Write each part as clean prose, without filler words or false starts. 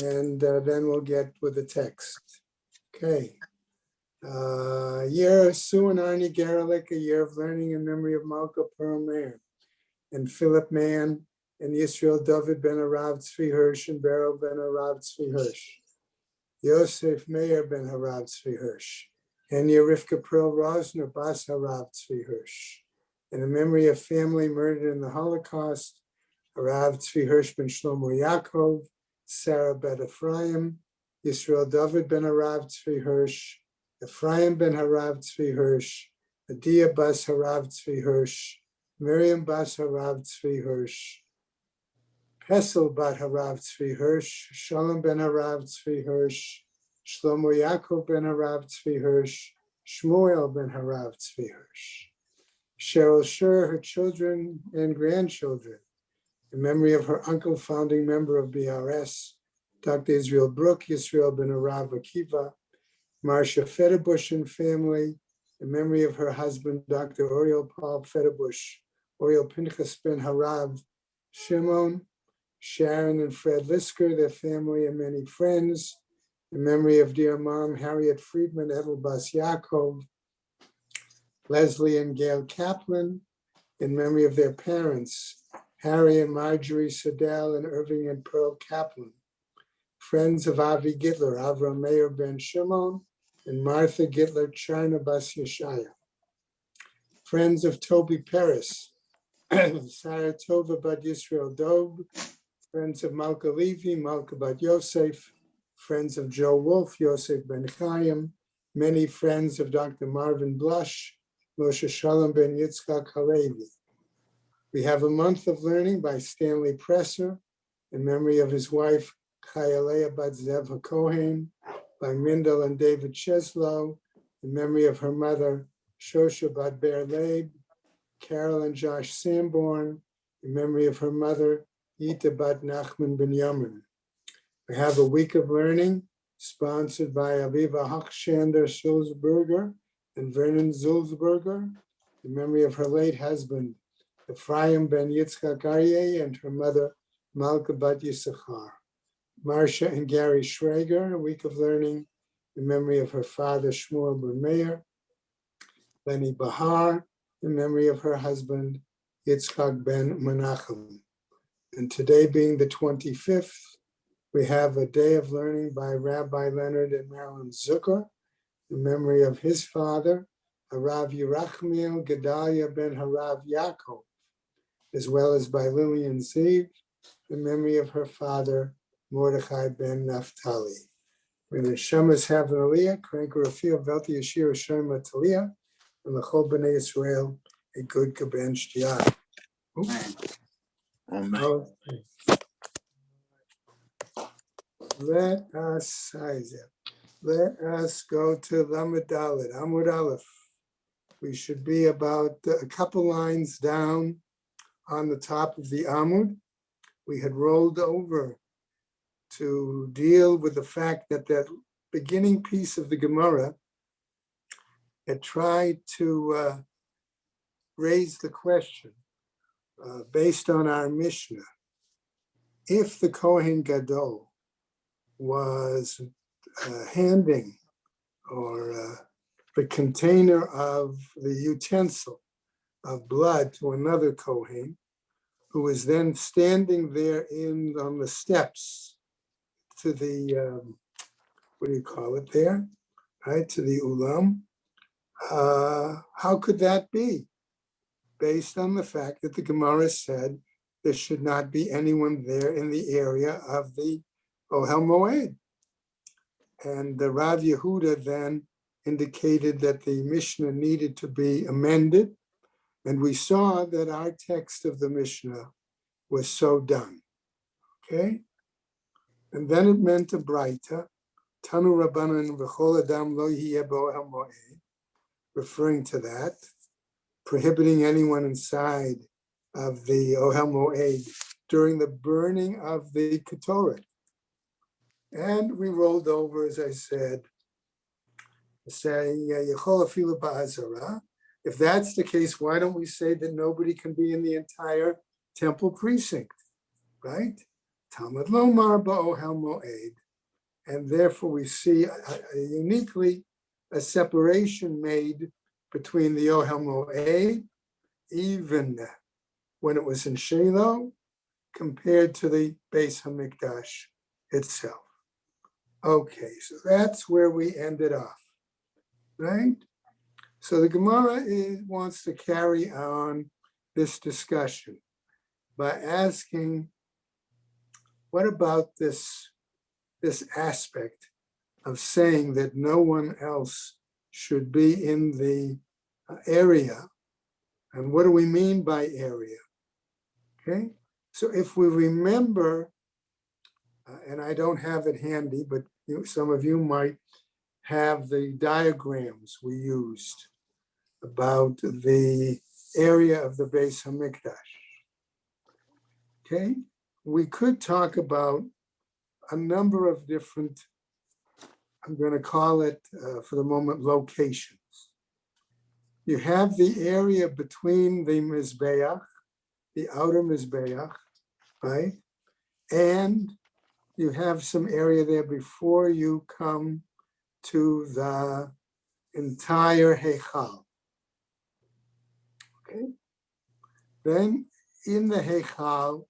and then we'll get with the text. Okay. Year Sue and Arnie Gerlich, a year of learning in memory of Malka Pearl Mann, and Philip Mann, and Yisrael David ben Harav Tzvi Hirsch, and Beryl ben Harav Tzvi Hirsch. Yosef Meir ben Harav Tzvi Hirsch, and Yerivka Pearl Rosner Bas Harav Tzvi Hirsch. In the memory of family murdered in the Holocaust, Harav Tzvi Hirsch ben Shlomo Yaakov, Sarah ben Ephraim, Yisrael David ben Harav Tzvi Hirsch, Ephraim ben Harav Tzvi Hirsch, Adia bas Harav Tzvi Hirsch, Miriam bas Harav Tzvi Hirsch, Pesel bat Harav Tzvi Hirsch, Shalom ben Harav Tzvi Hirsch, Shlomo Yaakov ben Harav Tzvi Hirsch, Shmuel ben Harav Tzvi Hirsch. Cheryl Scher, her children and grandchildren, in memory of her uncle, founding member of BRS, Dr. Israel Brook, Yisrael ben Harav Akiva, Marcia Federbush and family, in memory of her husband, Dr. Oriel Paul Federbush, Oriel Pinchas ben Harav Shimon, Sharon and Fred Lisker, their family and many friends, in memory of dear mom, Harriet Friedman, Edel Bas Yaakov, Leslie and Gail Kaplan, in memory of their parents, Harry and Marjorie Sedell and Irving and Pearl Kaplan, friends of Avi Gittler, Avram Meir ben Shimon, and Martha Gittler, China Bas Yeshaya. Friends of Toby Peres, Sarah Tova Bat Yisrael Dov, friends of Malka Levi, Malka Bat Yosef, friends of Joe Wolf, Yosef Ben Chaim, many friends of Dr. Marvin Blush, Moshe Shalom ben Yitzchak Halevi. We have a month of learning by Stanley Presser in memory of his wife, Chayalea Bat Zev HaKohen, by Mindel and David Cheslow, in memory of her mother, Shosha Bat Ber Leib, Carol and Josh Sanborn, in memory of her mother, Yita Bat Nachman Ben Yamin. We have a week of learning sponsored by Aviva Hochshander Sulzberger and Vernon Zulzberger, in memory of her late husband, Ephraim Ben Yitzchak Aryeh, and her mother, Malka Bat Yisachar. Marcia and Gary Schrager, a week of learning in memory of her father, Shmuel Ben Meir. Lenny Bahar, in memory of her husband, Yitzchak Ben Menachem. And today being the 25th, we have a day of learning by Rabbi Leonard and Marilyn Zucker, in memory of his father, Harav Yerachmiel Gedalia Ben Harav Yaakov, as well as by Lillian Zeev, in memory of her father, Mordechai Ben Naphtali. When the Shemas have an aliyah, Krank Rafia Velti Yashir Shema Taliyah, and the Chol B'nai Israel, a good Kaben Shtiyah. Amen. Let us go to Lamed Dalet, Amud Aleph. We should be about a couple lines down on the top of the Amud. We had rolled over to deal with the fact that that beginning piece of the Gemara had tried to raise the question based on our Mishnah. If the Kohen Gadol was handing or the container of the utensil of blood to another Kohen, who was then standing there on the steps to the, what do you call it there, right, to the Ulam, how could that be? Based on the fact that the Gemara said there should not be anyone there in the area of the Ohel Moed. And the Rav Yehuda then indicated that the Mishnah needed to be amended. And we saw that our text of the Mishnah was so done. Okay? And then it meant a Braita, Tanu Rabbanan v'chol adam lo yiyeh bo'ohel moed, referring to that, prohibiting anyone inside of the Ohel Moed during the burning of the Ketoret. And we rolled over, as I said, saying, Yechol afilu ba'azara. If that's the case, why don't we say that nobody can be in the entire temple precinct, right? Talmud Lomar ba'ohel moed. And therefore we see uniquely a separation made between the Ohel Moed, even when it was in Shiloh, compared to the Beis Hamikdash itself. Okay, so that's where we ended off, right? So the Gemara wants to carry on this discussion by asking, what about this aspect of saying that no one else should be in the area? And what do we mean by area? Okay, so if we remember, and I don't have it handy, but some of you might have the diagrams we used about the area of the Beis Hamikdash. Okay, we could talk about a number of different, I'm going to call it for the moment, locations. You have the area between the Mizbeach, the outer Mizbeach, right? And you have some area there before you come to the entire Heichal. Okay. Then in the Heichal,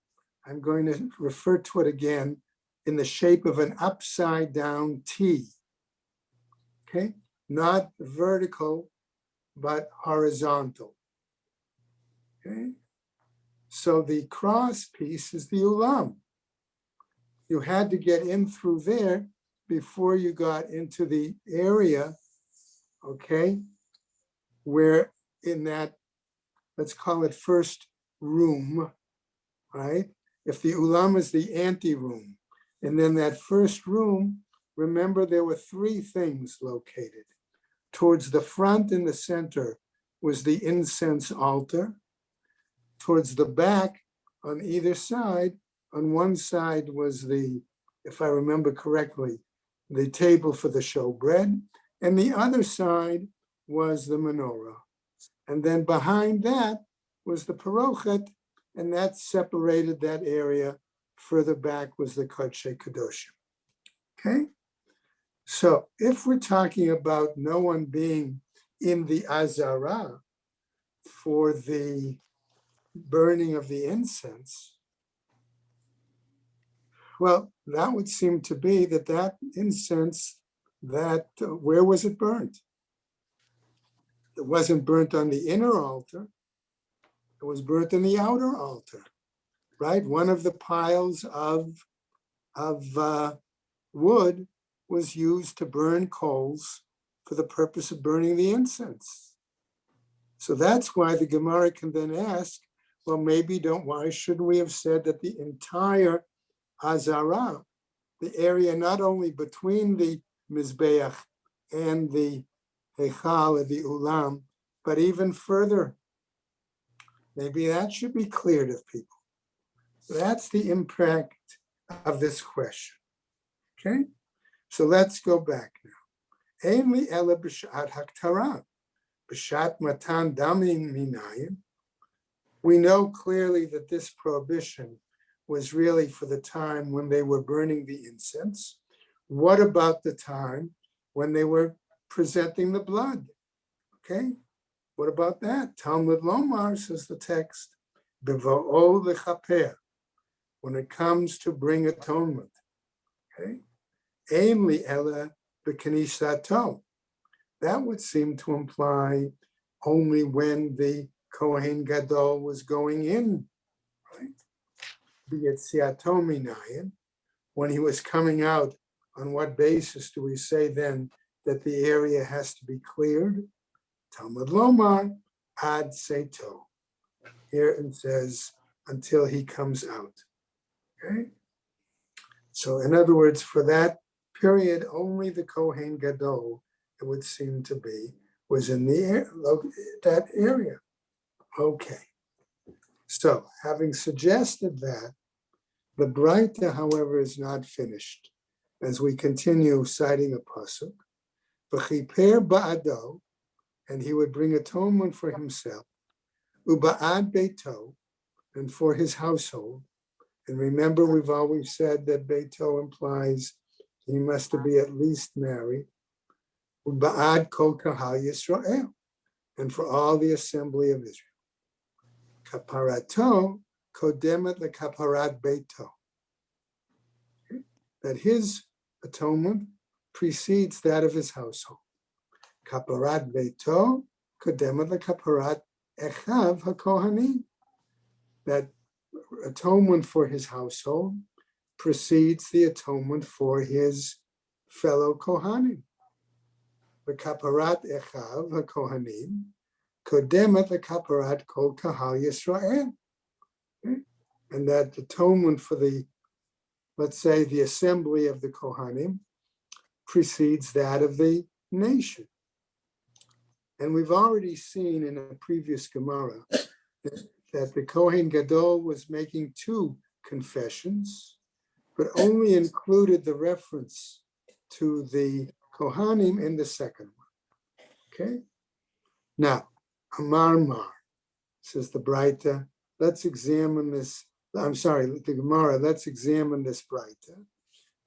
I'm going to refer to it again in the shape of an upside down T. Okay, not vertical, but horizontal. Okay, so the cross piece is the Ulam. You had to get in through there before you got into the area, okay, where in that, let's call it first room, right? If the Ulam is the ante-room, and then that first room, remember there were three things located. Towards the front in the center was the incense altar. Towards the back on either side, on one side was the, if I remember correctly, the table for the showbread, and the other side was the menorah. And then behind that was the parochet, and that separated that area. Further back was the Kodesh Kadoshim. Okay? So if we're talking about no one being in the Azara for the burning of the incense, well, that would seem to be that incense, where was it burnt? It wasn't burnt on the inner altar. It was burnt on the outer altar, right? One of the piles of wood was used to burn coals for the purpose of burning the incense. So that's why the Gemara can then ask, well, why shouldn't we have said that the entire Azara, the area not only between the Mizbeach and the Heichal, the Ulam, but even further, maybe that should be clear to people. That's the impact of this question. Okay? So let's go back now. Einli ela b'shat haktara, b'shat matan damin minayin. We know clearly that this prohibition was really for the time when they were burning the incense. What about the time when they were presenting the blood? Okay, what about that? Talmud Lomar, says the text, b'vo'o l'chaper, when it comes to bring atonement. Okay, ein li ela b'knisato. That would seem to imply only when the Kohen Gadol was going in, right? B'yetziato minayin, when he was coming out. On what basis do we say then that the area has to be cleared? Talmud Lomar ad seito. Here it says until he comes out. Okay. So in other words, for that period, only the Kohen Gadol, it would seem to be, was in that area. Okay. So having suggested that, the Braita, however, is not finished. As we continue citing a pasuk, v'chiper ba'ado, and he would bring atonement for himself, uba'ad beito, and for his household, And remember, we've always said that Beito implies he must be at least married. Ba'ad kol kahal Yisrael, and for all the assembly of Israel. Kaparato kodemet lekaparat Beito. That his atonement precedes that of his household. Kaparat Beito kodemet lekaparat echav hakohanim. That atonement for his household precedes the atonement for his fellow Kohanim. The kaparat echav hakohanim kodemet the kaparat kol kahal Yisrael. And that atonement for the, let's say, the assembly of the Kohanim precedes that of the nation. And we've already seen in a previous Gemara that the Kohen Gadol was making two confessions, but only included the reference to the Kohanim in the second one. Okay? Now, Amar Mar, says the Braita, let's examine this. I'm sorry, the Gemara, let's examine this Braita,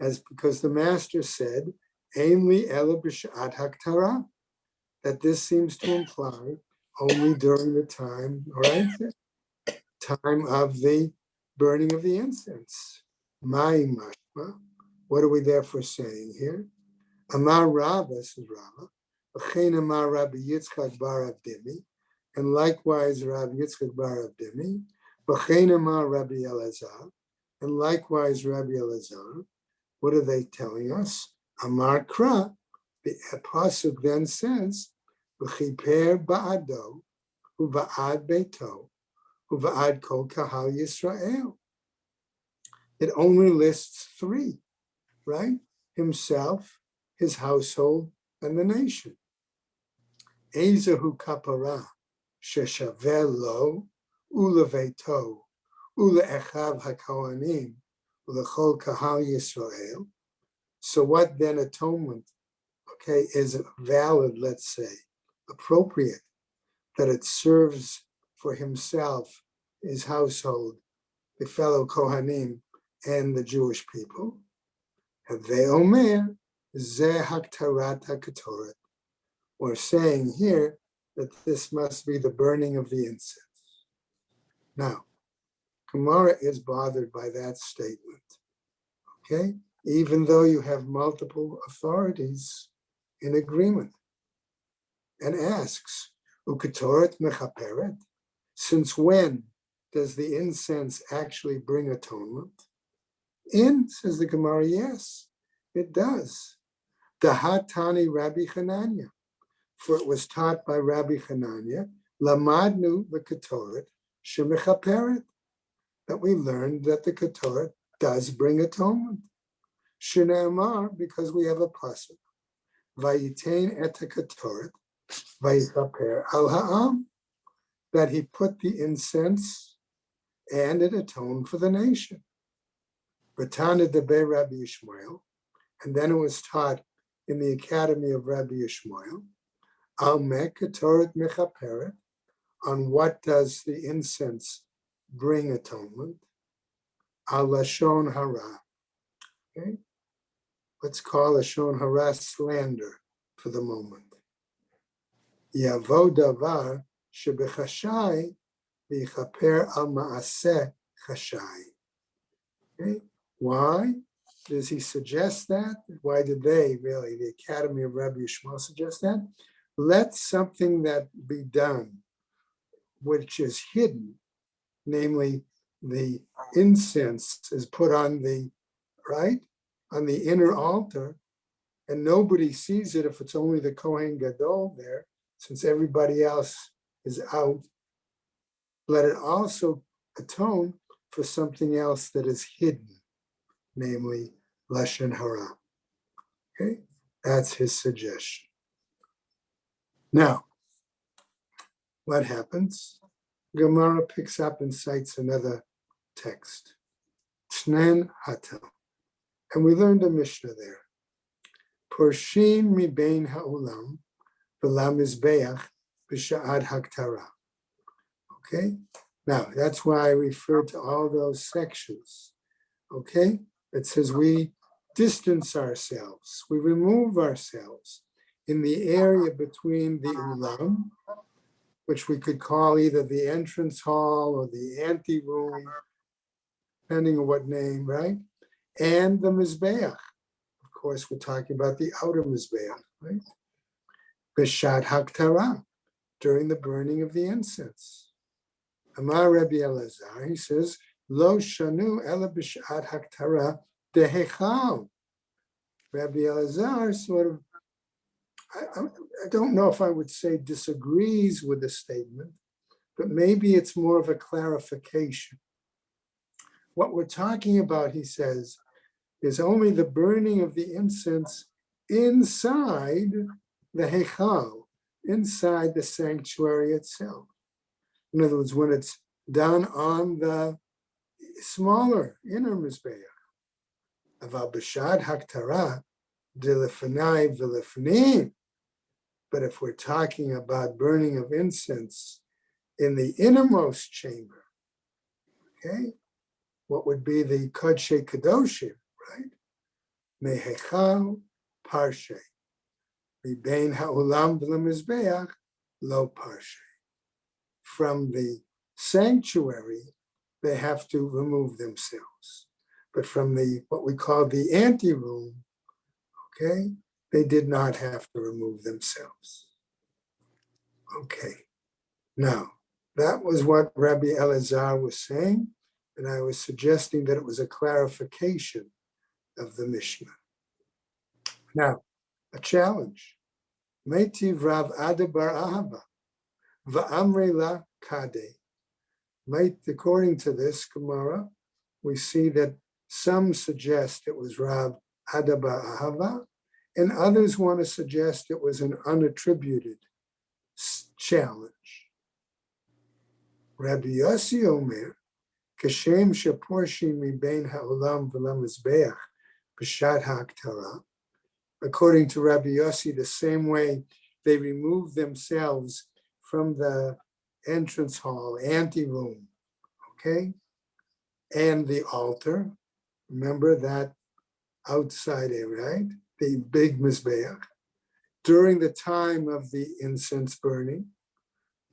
as because the master said, Ainli ela b'sha'at haktara, that this seems to imply only during the time, right? Time of the burning of the incense. Mai mashma. What are we therefore saying here? Amar Rava, says Rava, V'chein Amar Rabbi Yitzchak bar Avdimi, and likewise Rabbi Yitzchak bar Avdimi, V'chein Amar Rabbi Elazar, and likewise Rabbi Elazar. What are they telling us? Amar Kra, the pasuk then says, V'chiper ba'ado, u'va'ad beito, u'va'ad kol kahal Yisrael. It only lists three, right? Himself, his household, and the nation. Ezahu kapara, sheshavel lo, uleveito, ule'echav hakohanim, ulechol kahal Yisrael. So what then atonement, okay, is valid, let's say, appropriate, that it serves for himself, his household, the fellow Kohanim, and the Jewish people? Ve'omer zeh haktarat hakatoret. We're saying here that this must be the burning of the incense. Now, Gemara is bothered by that statement, okay? Even though you have multiple authorities in agreement, and asks, ukatoret mechaperet, since when does the incense actually bring atonement? In, says the Gemara, yes, it does. Dahatani Rabbi Chananya, for it was taught by Rabbi Chananya, lamadnu v'katoret shemechaperet, that we learned that the katoret does bring atonement. Shneimar, because we have a pasuk, vayitain et katoret vayichaper al ha'am, that he put the incense and it atoned for the nation. Batana debe Rabbi Yishmael, and then it was taught in the academy of Rabbi Yishmael, al mek katoret mechaperet, on what does the incense bring atonement? Al lashon hara. Okay, let's call lashon hara slander for the moment. Yavo davar shebechashai v'yichaper al maaseh chashai. Okay. Why does he suggest that? Why did they really, the Academy of Rabbi Yishmael, suggest that? Let something that be done, which is hidden, namely the incense is put on the, right, on the inner altar, and nobody sees it if it's only the Kohen Gadol there, since everybody else is out. Let it also atone for something else that is hidden, namely Lashon Hara. Okay, that's his suggestion. Now, what happens? Gemara picks up and cites another text, Tnen Hatam, and we learned a Mishnah there. Porshin mi bein ha'olam v'lam mizbeach b'sha'ad haktara. Okay, now that's why I refer to all those sections Okay? It says we distance ourselves, we remove ourselves in the area between the ulam, which we could call either the entrance hall or the anteroom, depending on what name, right? And the mizbeach. Of course, we're talking about the outer mizbeach, right? B'shat haktara, during the burning of the incense. Amar Rabbi Elazar, he says, Lo shanu ela b'shat haktara dehechal. Rabbi Elazar sort of, I don't know if I would say disagrees with the statement, but maybe it's more of a clarification. What we're talking about, he says, is only the burning of the incense inside the Heichal, inside the sanctuary itself. In other words, when it's done on the smaller inner Mizbeach. Aval b'shad haktara d'lefnai v'lefnim. But if we're talking about burning of incense in the innermost chamber, okay, what would be the Kodshe Kadoshim, right? Mehechal parshe, mibein ha'olam v'lemizbeach lo parshe. From the sanctuary, they have to remove themselves. But from the what we call the anteroom, okay, they did not have to remove themselves. Okay, now that was what Rabbi Elazar was saying, and I was suggesting that it was a clarification of the Mishnah. Now, a challenge. Meitiv Rav Ada bar Ahava, va'amre la kade. According to this Gemara, we see that some suggest it was Rav Ada bar Ahava, and others want to suggest it was an unattributed challenge. Rabbi Yossi Omer, Kashem sheporshi mibein ha'olam v'lamizbeach b'shat ha'aktara. According to Rabbi Yossi, the same way they remove themselves from the entrance hall, anteroom, okay, and the altar. Remember that outside area, right? The big mizbeach. During the time of the incense burning,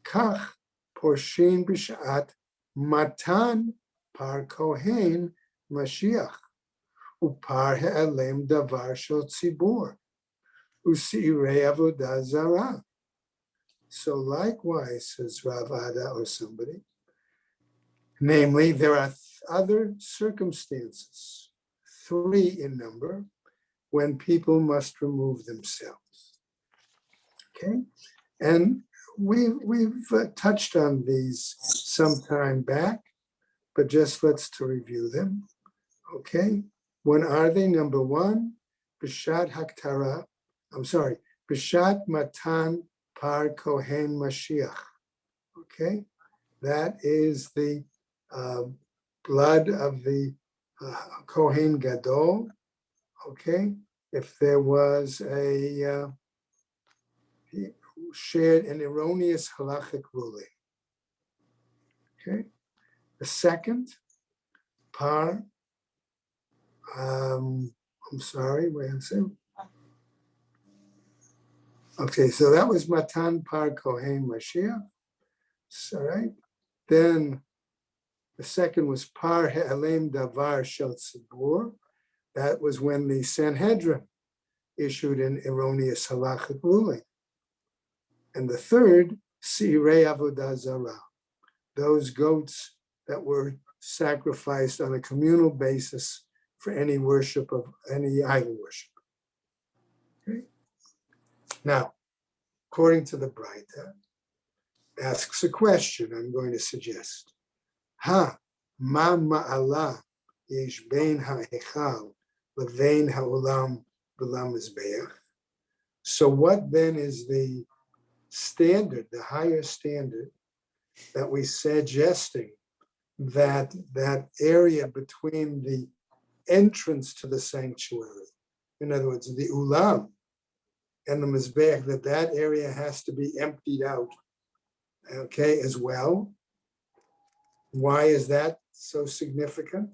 kach porshin b'shat matan par kohen Mashiach upar he'alem davar shel tzibur u'si'irei avodah zarah. So likewise, says Rav Ada or somebody, namely, there are other circumstances, 3 in number, when people must remove themselves. Okay, and we've touched on these some time back, but just let's to review them. Okay, when are they? Number 1, b'shat haktara. B'shat matan par kohen Mashiach. Okay, that is the blood of the Kohen Gadol. Okay, if there was he shared an erroneous halachic ruling. Okay, the second, par, wait a second. Okay, so that was matan par kohen Mashiach. All right, then the second was par he'alem davar shel tzibur. That was when the Sanhedrin issued an erroneous halachic ruling. And the third, si'irei avodah zarah, those goats that were sacrificed on a communal basis for any worship of any idol worship. Okay? Now, according to the Braita, asks a question I'm going to suggest. Ma ma'ala yesh bein ha'echal levein ha'olam v'lam mizbeach. So what then is the standard, the higher standard that we suggesting that area between the entrance to the sanctuary, in other words, the ulam and the mizbeach, that area has to be emptied out, okay, as well? Why is that so significant?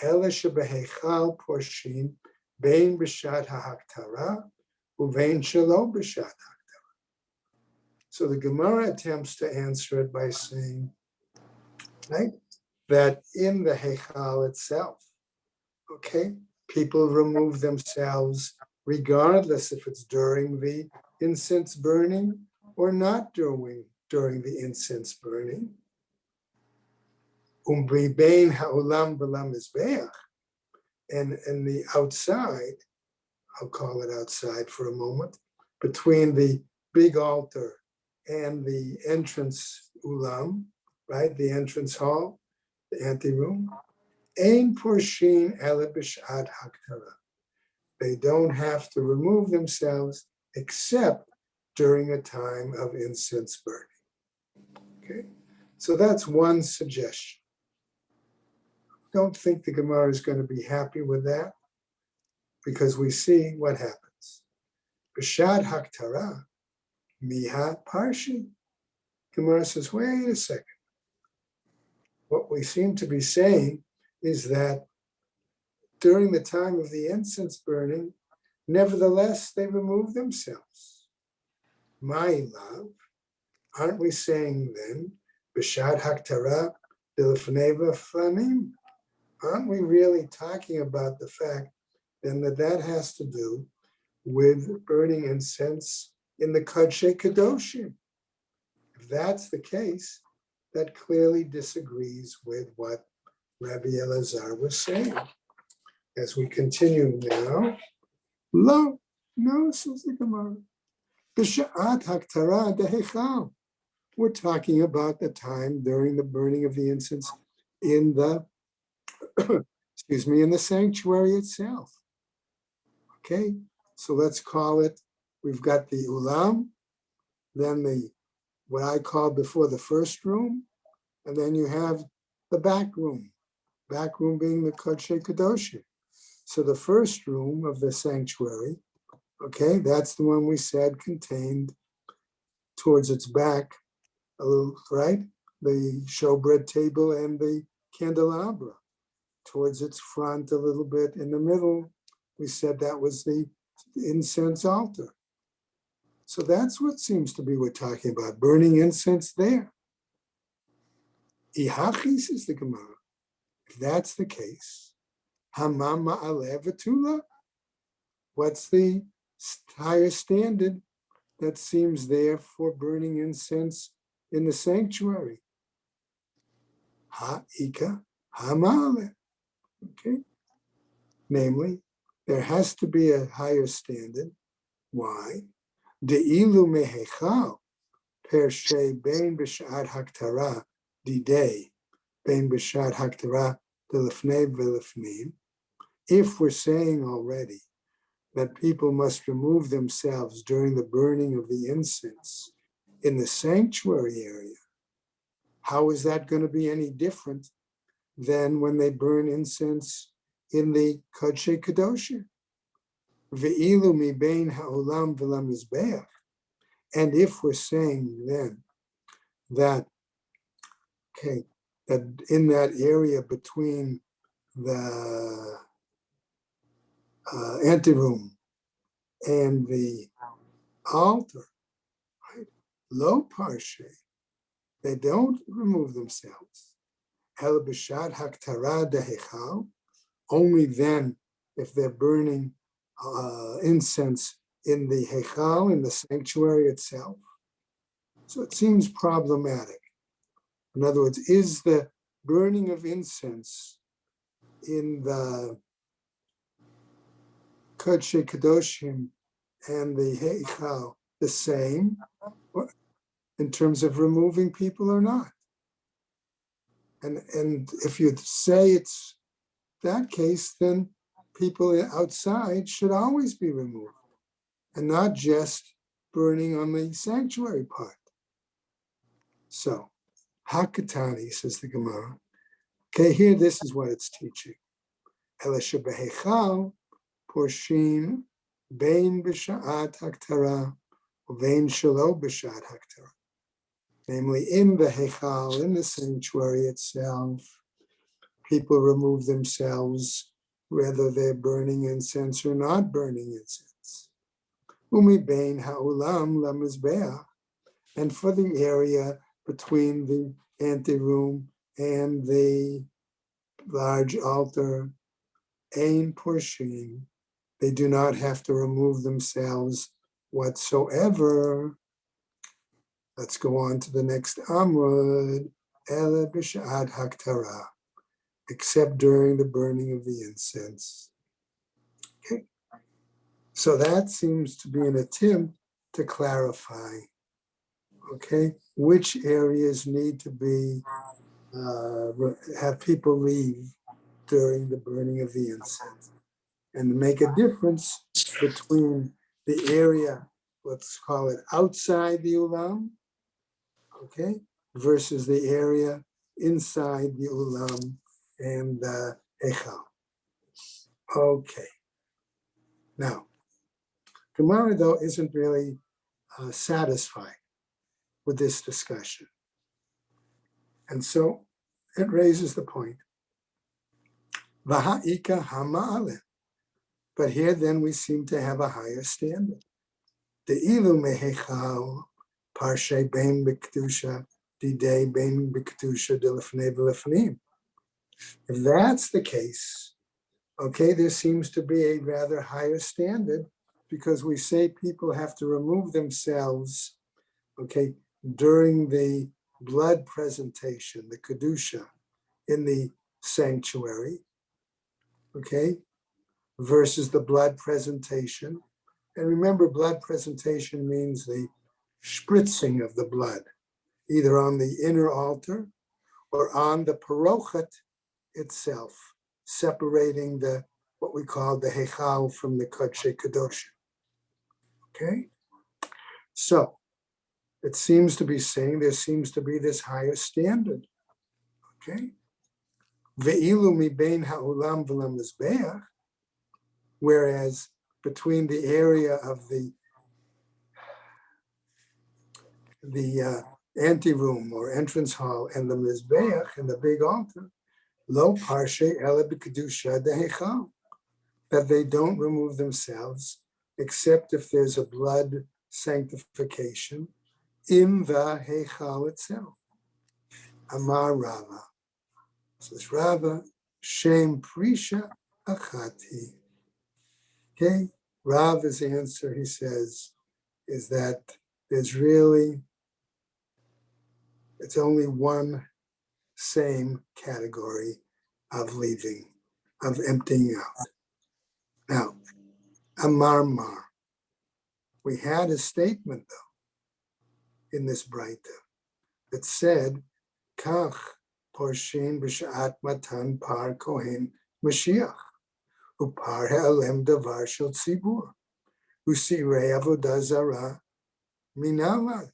Ela shebehechal porshin bein b'shat hahaktara uvein shelo b'shat. So the Gemara attempts to answer it by saying, right, that in the Heichal itself, okay, people remove themselves regardless if it's during the incense burning or not during the incense burning. Umbribein ha'olam b'lam mizbeach, and the outside, I'll call it outside for a moment, between the big altar and the entrance ulam, right, the entrance hall, the anteroom, ein porshin ele b'shat haktara. They don't have to remove themselves except during a time of incense burning. Okay, so that's one suggestion. Don't think the Gemara is going to be happy with that, because we see what happens. B'shat haktara, miha parshi. Gemara says, wait a second. What we seem to be saying is that during the time of the incense burning, nevertheless, they remove themselves. My love, aren't we saying then, b'shat haktara d'lefnei flamim? Aren't we really talking about the fact then that has to do with burning incense in the Kodesh Kadoshim? If that's the case, that clearly disagrees with what Rabbi Elazar was saying. As we continue now, no, says the Gemara. B'sha'at haktara dehechal. We're talking about the time during the burning of the incense in the, in the sanctuary itself. Okay, so let's call it, we've got the ulam, then what I called before the first room, and then you have the back room being the Kodesh Kadoshim. So the first room of the sanctuary, okay, that's the one we said contained towards its back, right, the showbread table and the candelabra. Towards its front a little bit in the middle, we said that was the incense altar. So that's what seems to be we're talking about, burning incense there. Ihachi, says the Gemara. If that's the case, Hamam ma'aleh v'tula, what's the higher standard that seems there for burning incense in the sanctuary? Ha'ika ha'ma'aleh. Okay. Namely, there has to be a higher standard. Why? De'ilu mehechal per she bein b'shat haktara didei bein b'shat haktara delefnei v'lefnim. If we're saying already that people must remove themselves during the burning of the incense in the sanctuary area, how is that going to be any different than when they burn incense in the Kodesh Kadoshim? Ve'ilu mi bein ha'olam v'lam mizbeach. And if we're saying then that, okay, that in that area between the anteroom and the altar, right, lo parshe, they don't remove themselves. El b'shat haktara dehechal, only then if they're burning incense in the Heichal, in the sanctuary itself. So it seems problematic. In other words, is the burning of incense in the Kodesh Kadoshim and the Heichal the same in terms of removing people or not? And if you say it's that case, then people outside should always be removed and not just burning on the sanctuary part. So, Hakatani, says the Gemara. Okay, here this is what it's teaching. Elisha behechal porshin bein b'sha'at haktara uvein shelo b'sha'at haktara. Namely, in the Heichal, in the sanctuary itself, people remove themselves, whether they're burning incense or not burning incense. Umibein ha'ulam lamizbeach, and for the area between the anteroom and the large altar, ein purshin, they do not have to remove themselves whatsoever. Let's go on to the next Amud. Ele b'sha'at haktara, except during the burning of the incense. Okay, so that seems to be an attempt to clarify, okay, which areas need to be, have people leave during the burning of the incense, and make a difference between the area, let's call it outside the ulam, okay, versus the area inside the ulam and the echal. Okay. Now, Gemara, though, isn't really satisfied with this discussion. And so it raises the point. Vaha'ika hama'ale. But here then we seem to have a higher standard. The ilu mehechal parshe bein b'kedusha didei bein b'kedusha delefnei v'lefnim. If that's the case, okay, there seems to be a rather higher standard, because we say people have to remove themselves, okay, during the blood presentation, the kedusha, in the sanctuary, okay, versus the blood presentation. And remember, blood presentation means the spritzing of the blood, either on the inner altar or on the parochet itself, separating the what we call the hechal from the kodesh kadoshim. Okay, so it seems to be saying there seems to be this higher standard. Okay, ve'ilu mibein ha'ulam v'lam mizbeach, whereas between the area of the anteroom or entrance hall and the mizbeach and the big altar, lo parshe ele b'kedusha dehechal, that they don't remove themselves except if there's a blood sanctification in the hechal itself. Amar Rava, says Rava, Shem Prisha Achati. Okay, Rava's answer, he says, is that there's really, it's only one same category of leaving, of emptying out. Now, Amar Mar, we had a statement though in this Braita that said, Kach porshin b'sha'at matan par kohen Mashiach, upar ha'alem davar shel tzibur, usirei avodah zara minavad.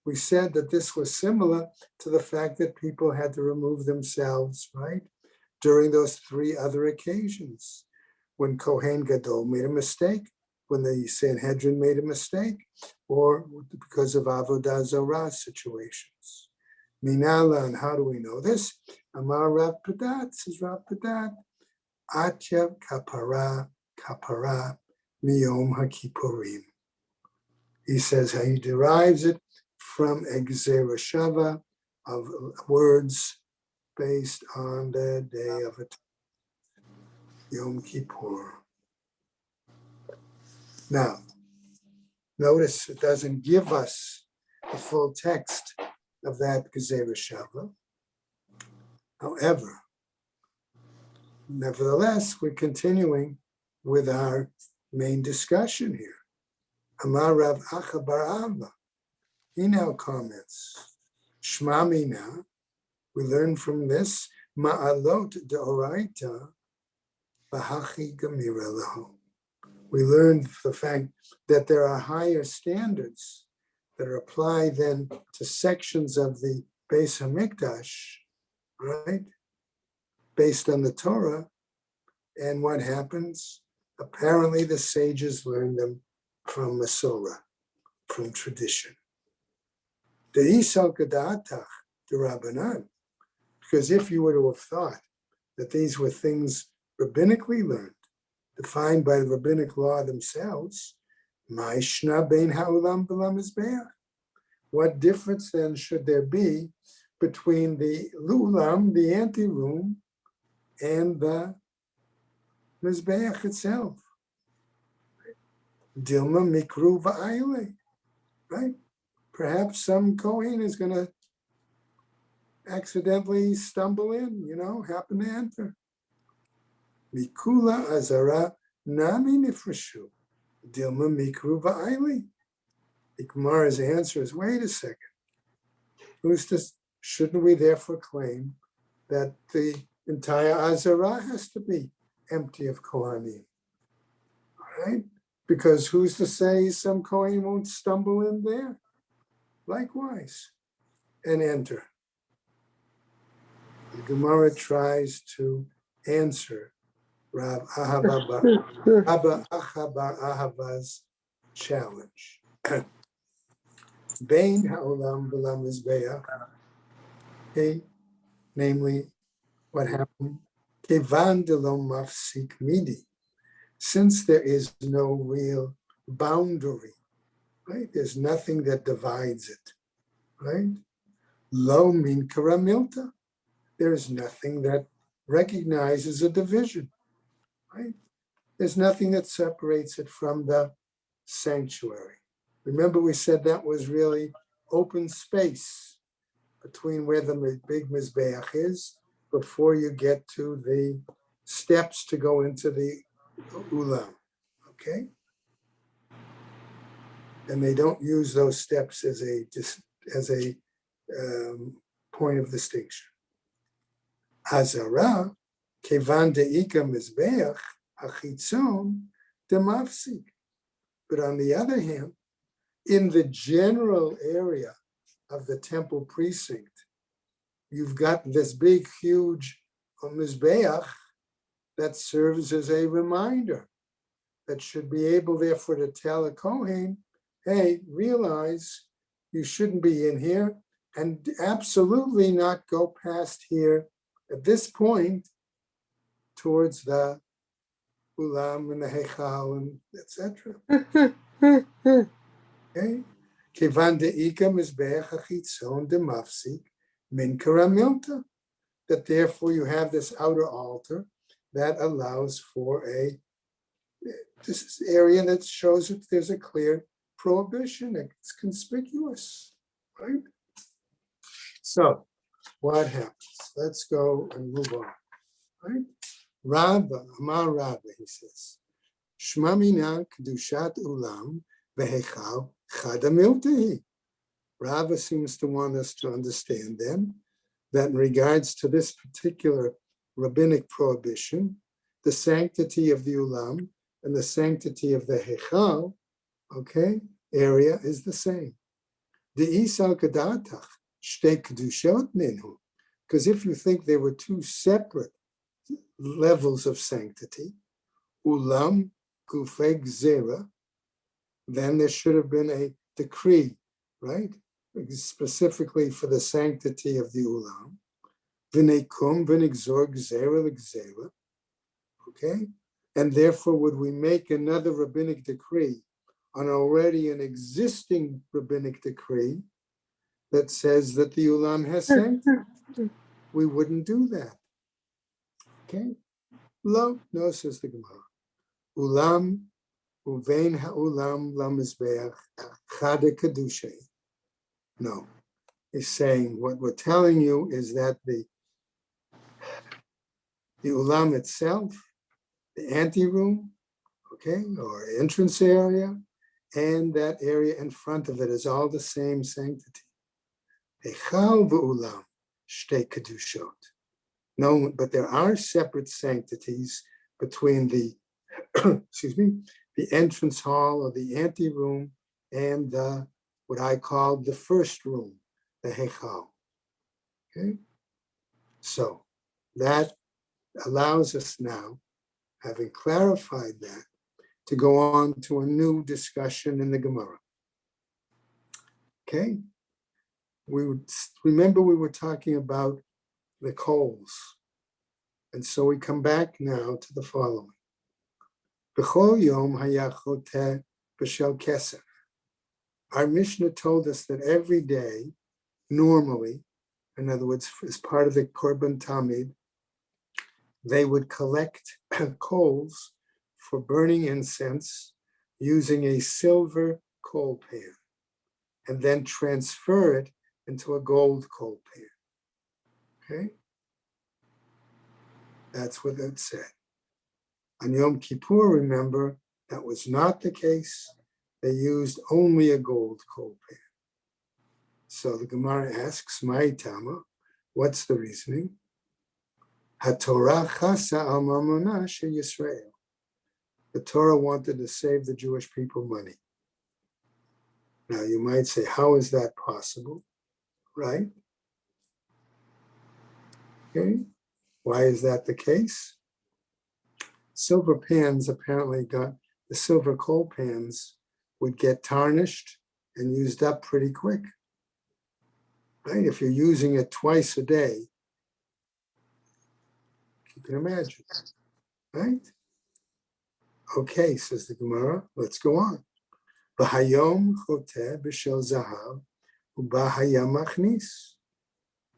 We said that this was similar to the fact that people had to remove themselves, right, during those three other occasions, when Kohen Gadol made a mistake, when the Sanhedrin made a mistake, or because of avodah zarah situations. Minala, and how do we know this? Amar Rav Padat, says Rav Padat, Atya kapara miyom hakippurim. He says how he derives it from Egzera Shava, of words based on the day of Yom Kippur. Now, notice it doesn't give us the full text of that Gezerah Shava. However, nevertheless, we're continuing with our main discussion here. Amar Rav Acha bar Abba, he now comments, Shma Mina, we learn from this, Ma'alot de'oraita v'hachi gamira lahu. We learned the fact that there are higher standards that are applied then to sections of the Beis Hamikdash, right, based on the Torah. And what happens? Apparently the sages learned them from Masorah, from tradition. The Isal Kadatach, the Rabbanan, because if you were to have thought that these were things rabbinically learned, defined by the rabbinic law themselves, what difference then should there be between the lulam, the anteroom, and the mizbeach itself? Dilma mikru va'ayle, right? Perhaps some Kohen is going to accidentally stumble in, happen to enter. Mikula azara nami nifreshu. Dilma mikru va'ayli. The Gemara's answer is, wait a second. Shouldn't we therefore claim that the entire azara has to be empty of Kohanim? All right? Because who's to say some Kohen won't stumble in there? Likewise, and enter. The Gemara tries to answer Rav Abba Achabar Ahava's challenge. Bein ha'olam v'lam mizbeach, namely, what happened? Kevan delo mafsik midi, since there is no real boundary, right? There's nothing that divides it, right? Lo min karamilta, there is nothing that recognizes a division, right? There's nothing that separates it from the sanctuary. Remember, we said that was really open space between where the big mizbeach is before you get to the steps to go into the ulam, okay? And they don't use those steps as a point of distinction. Azara, kevan de'ika mizbeach achitzon demafsik. But on the other hand, in the general area of the temple precinct, you've got this big, huge mizbeach that serves as a reminder that should be able, therefore, to tell a Kohen, hey, realize you shouldn't be in here and absolutely not go past here at this point towards the ulam and the heichal and etc. Okay? Kevan de'ika mizbeach hachitzon demafsik min karamilta, that therefore you have this outer altar that allows for this area that shows that there's a clear prohibition. It's conspicuous, right? So what happens? Let's go and move on, right? Rabba, Amar Rabba, he says, Shma mina kedushat ulam vehechal chada miltehi. Rabba seems to want us to understand then that in regards to this particular rabbinic prohibition, the sanctity of the ulam and the sanctity of the heichal, okay, area is the same. De'isal kadatach shtei kedushot minhu. Because if you think there were two separate levels of sanctity, ulam gufei gzera, then there should have been a decree, right? Specifically for the sanctity of the ulam. V'neikum v'nigzor gzera l'gzera. Okay? And therefore, would we make another rabbinic decree on already an existing rabbinic decree that says that the ulam has sanctity? We wouldn't do that. Okay? Lo, no, says the Gemara. Ulam uvein ha'ulam lamizbeach chada kedushay. No. He's saying what we're telling you is that the ulam itself, the anteroom, okay, or entrance area, and that area in front of it is all the same sanctity. Echal v'ulam shtei kedushot. No, but there are separate sanctities between the, excuse me, the entrance hall or the anteroom and the, what I call the first room, the heichal. Okay, so that allows us now, having clarified that, to go on to a new discussion in the Gemara. Okay, remember we were talking about the coals, And so we come back now to the following. B'chol yom haya choteh b'shel kesef. Our Mishnah told us that every day, normally, in other words, as part of the Korban Tamid, they would collect coals for burning incense using a silver coal pan and then transfer it into a gold coal pan. Okay? That's what it said. On Yom Kippur, remember, that was not the case. They used only a gold coal pan. So the Gemara asks, Mai Tama, what's the reasoning? HaTorah chasa al mamona she Yisrael. The Torah wanted to save the Jewish people money. Now you might say, how is that possible? Right? Okay. Why is that the case? Silver pans apparently the silver coal pans would get tarnished and used up pretty quick. Right? If you're using it twice a day, you can imagine. Right? Okay, says the Gemara, let's go on. V'hayom choteh b'shel zahav u'b'hayam machnis.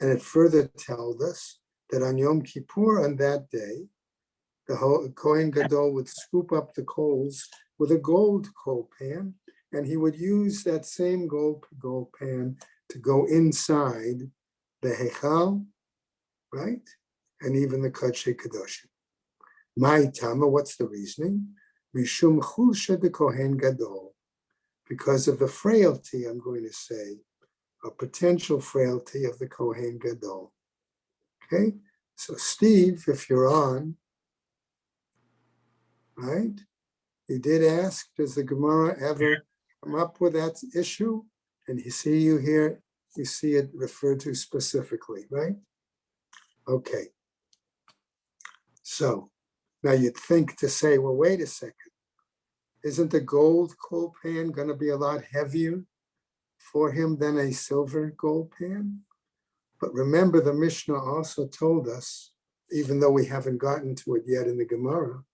And it further tells us that on Yom Kippur, on that day, the Kohen Gadol would scoop up the coals with a gold coal pan, and he would use that same gold pan to go inside the Heichal, right? And even the Kodshei Kadoshim. My Tama, what's the reasoning? Mishum chulsha de Kohen Gadol, because of the frailty, I'm going to say, a potential frailty of the Kohen Gadol. Okay, so Steve, if you're on, right? You did ask, does the Gemara ever come up with that issue? And you see you here, you see it referred to specifically, right? Okay. So now you'd think to say, well, wait a second. Isn't the gold coal pan going to be a lot heavier for him than a silver gold pan? But remember, the Mishnah also told us, even though we haven't gotten to it yet in the Gemara,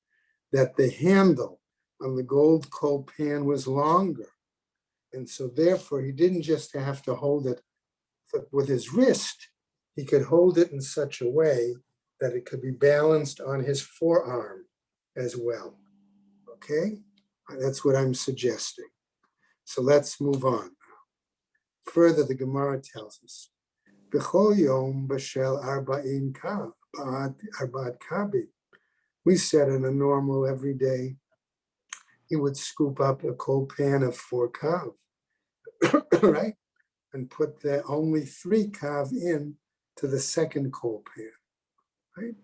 that the handle on the gold coal pan was longer. And so therefore, he didn't just have to hold it with his wrist. He could hold it in such a way that it could be balanced on his forearm as well. Okay? That's what I'm suggesting. So let's move on. Further, the Gemara tells us, B'chol yom b'shel arba'in kav, arba'at kabi. We said in a normal everyday, he would scoop up a coal pan of 4 kav, right? And put the only 3 kav in to the second coal pan, right?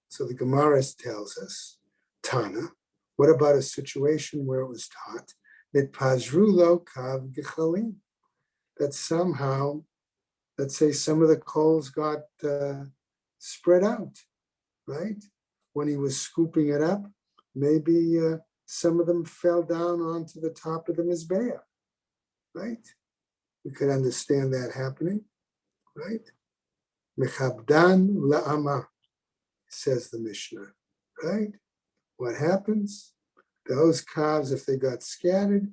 So the Gemara tells us, Tana, what about a situation where it was taught that pazrulo kav gechalim, that somehow, let's say some of the coals got spread out, right? When he was scooping it up, maybe some of them fell down onto the top of the mizbeah, right? We could understand that happening, right? Mechabdan la'ama, says the Mishnah, right? What happens? Those calves, if they got scattered,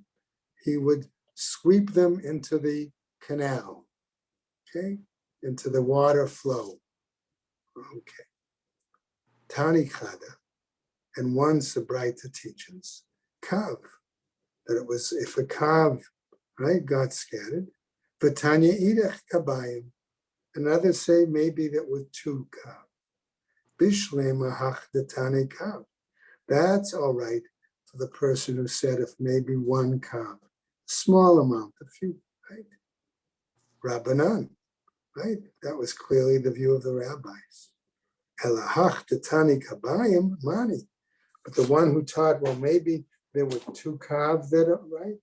he would sweep them into the canal, okay? Into the water flow, okay? Tani Chada, and once the Braita teaches, kav, that it was, if a kav, right, got scattered, v'tanya idach kabayim, and others say maybe that with 2 kav. Bishlema hach detane kav. That's all right for the person who said if maybe 1 kav, small amount, a few, right? Rabbanan, right? That was clearly the view of the rabbis. Elahach detani kabayim mani. But the one who taught, well, maybe there were 2 kav that are right.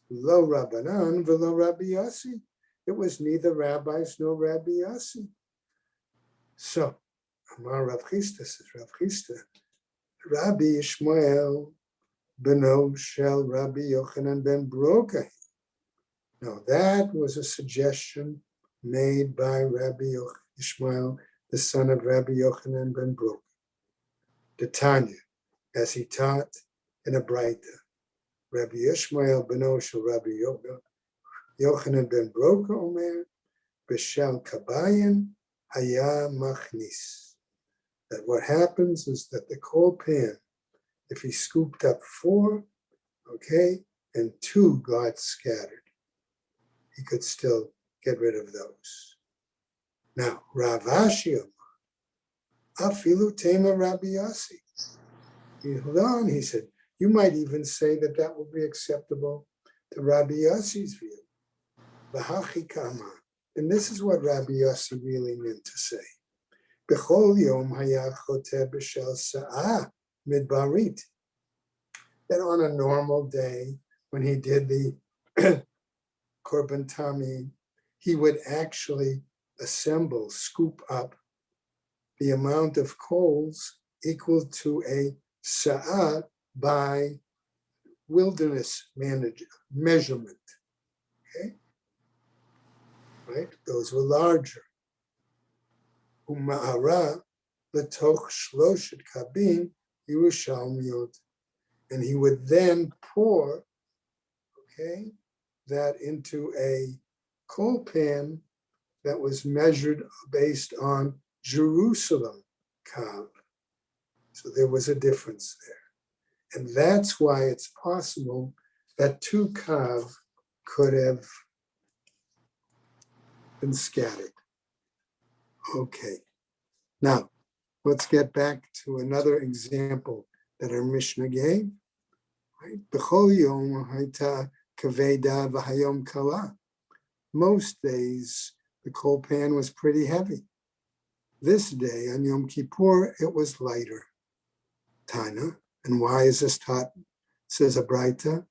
Lo Rabbanan v'lo Rabbi Yossi. It was neither rabbis nor Rabbi Yossi. So, Amar Rav Chisda says, Rav Chisda, Rabbi Ishmael beno shel Rabbi Yochanan ben Brokai. Now that was a suggestion made by Rabbi Ishmael the son of Rabbi Yochanan ben Broka, the Tanya, as he taught in a Braita. Rabbi Yishmael beno shel Rabbi Yochanan ben Broka omer, b'shel kabayin haya machnis. That what happens is that the coal pan, if he scooped up 4, okay, and 2 got scattered, he could still get rid of those. Now, Rav Ashi afilu tema Rabbi Yossi. He held on, he said, you might even say that that would be acceptable to Rabbi Yossi's view. V'hachi kama. And this is what Rabbi Yossi really meant to say. B'chol yom haya choteh b'shel sa'ah midbarit. That on a normal day, when he did the korban tamid, he would actually assemble, scoop up the amount of coals equal to a sa'ah by wilderness measurement. Okay, right? Those were larger. Uma'ara letoch shloshet kabin Yerushalmiot, and he would then pour, okay, that into a coal pan that was measured based on Jerusalem kav. So there was a difference there. And that's why it's possible that 2 kav could have been scattered. Okay. Now, let's get back to another example that our Mishnah gave. Right? B'chol yom hayta kaveda v'hayom kala. Most days, the coal pan was pretty heavy. This day, on Yom Kippur, it was lighter. Tana. And why is this taught? It says a Braita.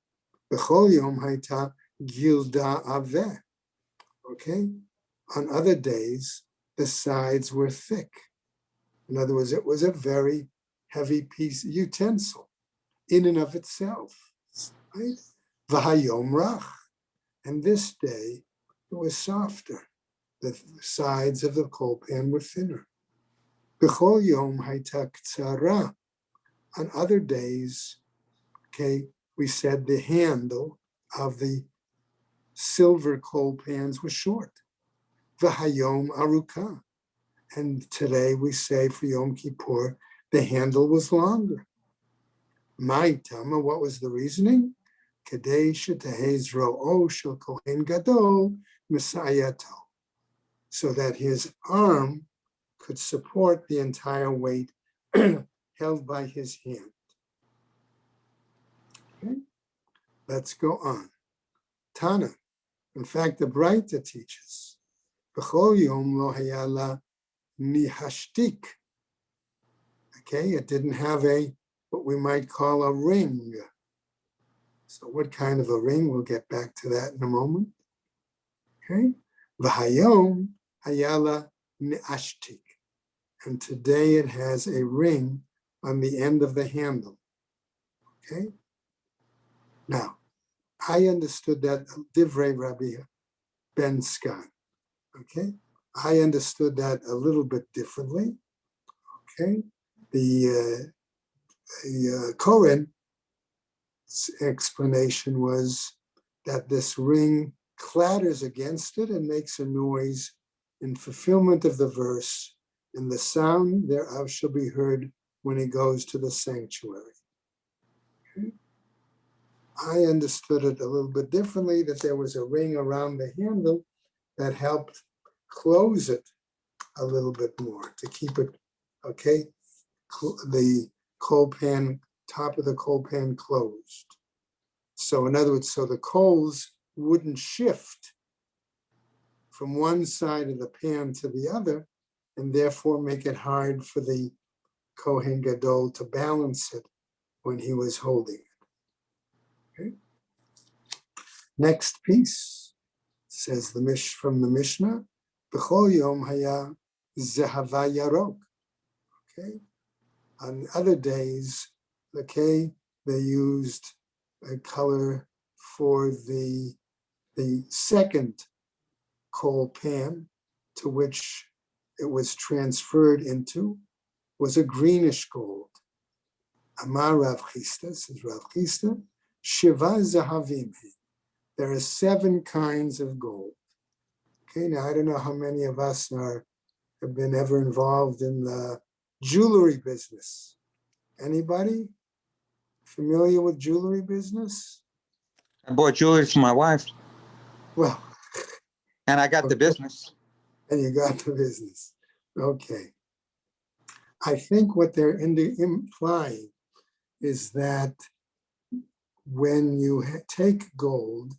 B'chol yom hayta gilda aveh. Okay? On other days, the sides were thick. In other words, it was a very heavy piece of utensil in and of itself. Right? V'hayom rach. And this day, it was softer. The sides of the coal pan were thinner. B'chol yom hayta ktsara. On other days, okay, we said the handle of the silver coal pans was short. V'hayom aruka. And today we say for Yom Kippur, the handle was longer. My Tama, what was the reasoning? Kadei shetehez ro'o shel kohen gadol misayato. So that his arm could support the entire weight held by his hand. Okay, let's go on. Tana, in fact, the Braita teaches, B'chol yom lo hayala nihashtik. Okay, it didn't have what we might call a ring. So what kind of a ring? We'll get back to that in a moment. Okay, v'hayom hayala niashtik. And today it has a ring on the end of the handle. Okay, now I understood that Divrei Rabbi Ben Skan. Okay, I understood that a little bit differently. Okay, the Kohen's explanation was that this ring clatters against it and makes a noise in fulfillment of the verse, and the sound thereof shall be heard when he goes to the sanctuary. Okay. I understood it a little bit differently, that there was a ring around the handle that helped close it a little bit more to keep it, okay, the coal pan, top of the coal pan closed. So in other words, so the coals wouldn't shift from one side of the pan to the other, and therefore make it hard for the Kohen Gadol to balance it when he was holding it. Okay. Next piece says from the Mishnah, B'chol yom haya zehava yarok. Okay. On other days, okay, they used a color for the second coal pan to which it was transferred into was a greenish gold. Amar Rav Chisda, says Rav Chisda, Shiva Zahavim. There are 7 kinds of gold. Okay, now I don't know how many of us have been ever involved in the jewelry business. Anybody familiar with jewelry business? I bought jewelry for my wife, Well, and I got the business. and you got the business. Okay. I think what they're implying is that when you take gold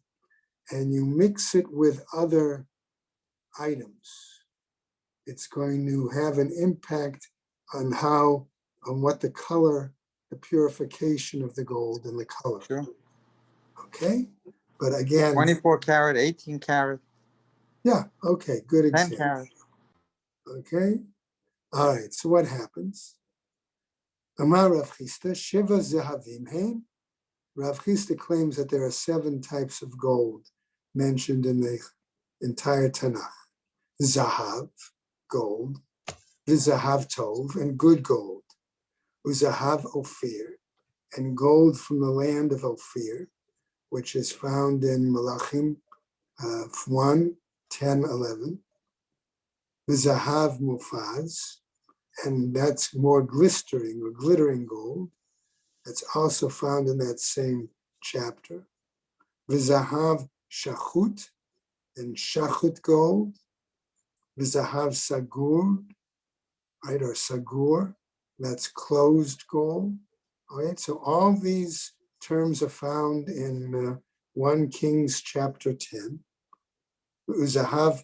and you mix it with other items, it's going to have an impact on what the color, the purification of the gold and the color. Sure. Okay? But again, 24 karat, 18 karat, yeah, okay, good 10 example. karat. Okay? All right, so what happens? Amar Rav Chisda, Shiva Zahavim Hein. Rav Chisda claims that there are 7 types of gold mentioned in the entire Tanakh. Zahav, gold, Vizahav Tov, and good gold. Uzahav Ophir, and gold from the land of Ophir, which is found in Malachim 1, 10, 11. Vizahav Mufaz, and that's more glistering or glittering gold. That's also found in that same chapter. Vizahav Shachut, and Shachut gold. Vizahav Sagur, right, or Sagur, that's closed gold. All right, so all these terms are found in 1 Kings chapter 10. Uzahav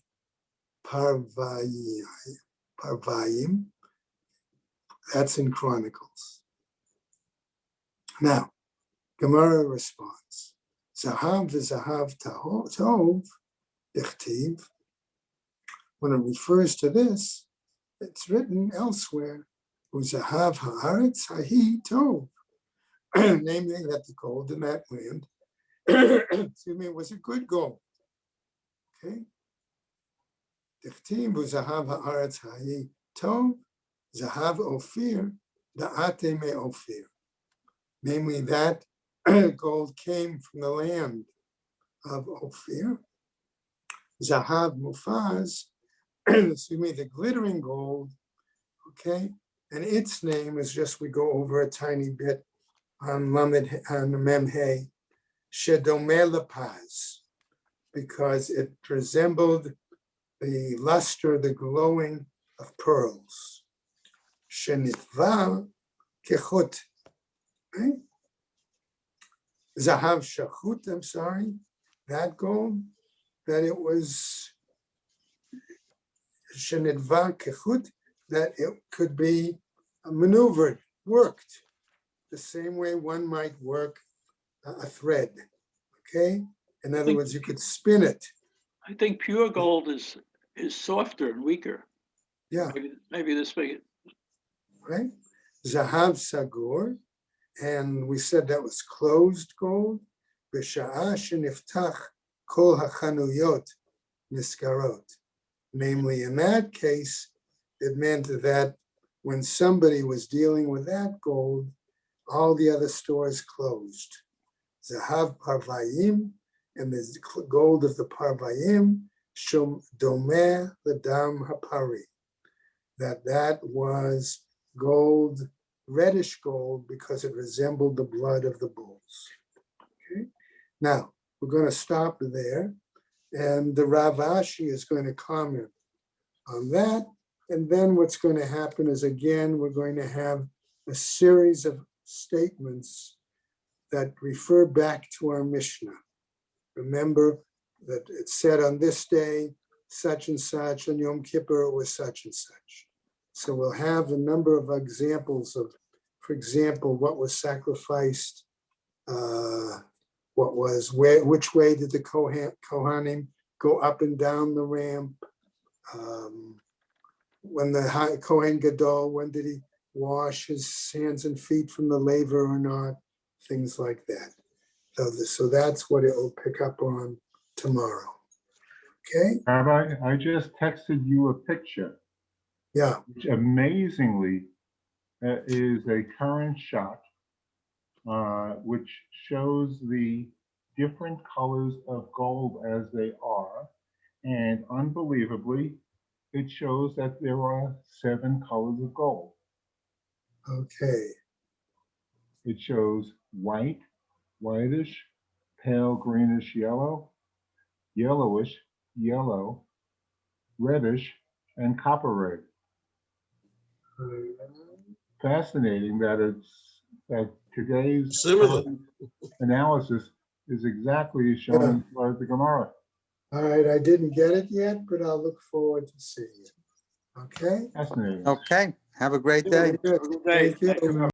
Parvayim, that's in Chronicles. Now, Gemara responds, Zahav v'zahav tov, ichtiv. When it refers to this, it's written elsewhere, Uzahav haaretz hahi tov, namely that the gold in that land, excuse me, was a good gold. Okay? Ichtiv uzahav haaretz hahi tov, zahav ophir, da'ate me ophir. Namely, that gold came from the land of Ophir. Zahav Mufaz, excuse me, the glittering gold, okay? And its name is just, we go over a tiny bit on Memhe, Shedome Lapaz, because it resembled the luster, the glowing of pearls. Shenitva Kechut. Right? Zahav Shachut, I'm sorry, that gold, that it was Shenidva Kechut, that it could be maneuvered, worked, the same way one might work a thread, okay? In other words, you could spin it. I think pure gold is softer and weaker. Yeah. Maybe this way. Right? Zahav Sagur, and we said that was closed gold. B'sha'a sheniftach kol hachanuyot niskarot. Namely, in that case, it meant that when somebody was dealing with that gold, all the other stores closed. Zahav Parvayim, and the gold of the Parvayim, Shom Domeh Ladam Hapari. That was gold, reddish gold, because it resembled the blood of the bulls. Okay. Now, we're going to stop there, and the Rav Ashi is going to comment on that. And then what's going to happen is, again, we're going to have a series of statements that refer back to our Mishnah. Remember that it said on this day, such and such, on Yom Kippur it was such and such. So we'll have a number of examples of, for example, what was sacrificed, which way did the Kohanim go up and down the ramp? When the Kohen Gadol, when did he wash his hands and feet from the laver or not? Things like that. So that's what it will pick up on tomorrow. Okay? Rabbi, I just texted you a picture Yeah, which amazingly is a current shot, which shows the different colors of gold as they are. And unbelievably, it shows that there are 7 colors of gold. okay. It shows white, whitish, pale greenish yellow, yellowish, yellow, reddish, and copper red. Fascinating that today's Similar. analysis is exactly as shown Yeah. in the Gemara. All right, I didn't get it yet, but I'll look forward to seeing it. Okay? Fascinating. Okay, have a great day. Very good. Good day. Thank you.